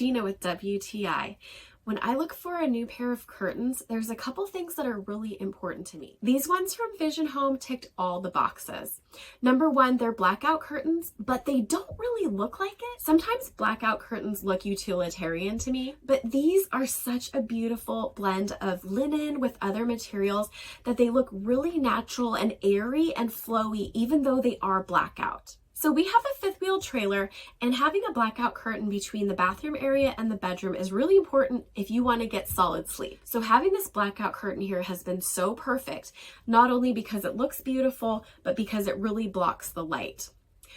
Gina with WTI. When I look for a new pair of curtains, there's a couple things that are really important to me. These ones from Vision Home ticked all the boxes. Number one, they're blackout curtains, but they don't really look like it. Sometimes blackout curtains look utilitarian to me, but these are such a beautiful blend of linen with other materials that they look really natural and airy and flowy, even though they are blackout. So we have a fifth wheel trailer, and having a blackout curtain between the bathroom area and the bedroom is really important if you want to get solid sleep. So having this blackout curtain here has been so perfect, not only because it looks beautiful, but because it really blocks the light.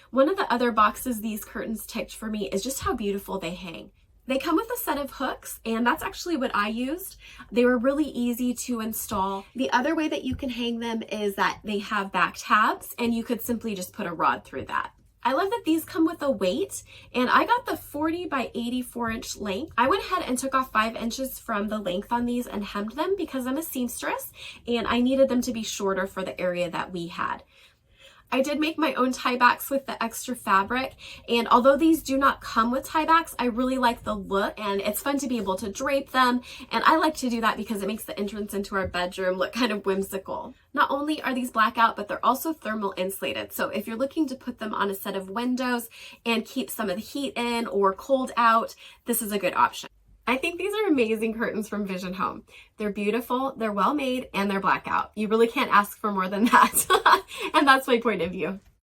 One of the other boxes these curtains ticked for me is just how beautiful they hang. They come with a set of hooks, and that's actually what I used. They were really easy to install. The other way that you can hang them is that they have back tabs, and you could simply just put a rod through that. I love that these come with a weight, and I got the 40 by 84 inch length. I went ahead and took off 5 inches from the length on these and hemmed them because I'm a seamstress, and I needed them to be shorter for the area that we had. I did make my own tie backs with the extra fabric, and although these do not come with tie backs, I really like the look, and it's fun to be able to drape them, and I like to do that because it makes the entrance into our bedroom look kind of whimsical. Not only are these blackout, but they're also thermal insulated, so if you're looking to put them on a set of windows and keep some of the heat in or cold out, this is a good option. I think these are amazing curtains from Vision Home. They're beautiful, they're well made, and they're blackout. You really can't ask for more than that. And that's my point of view.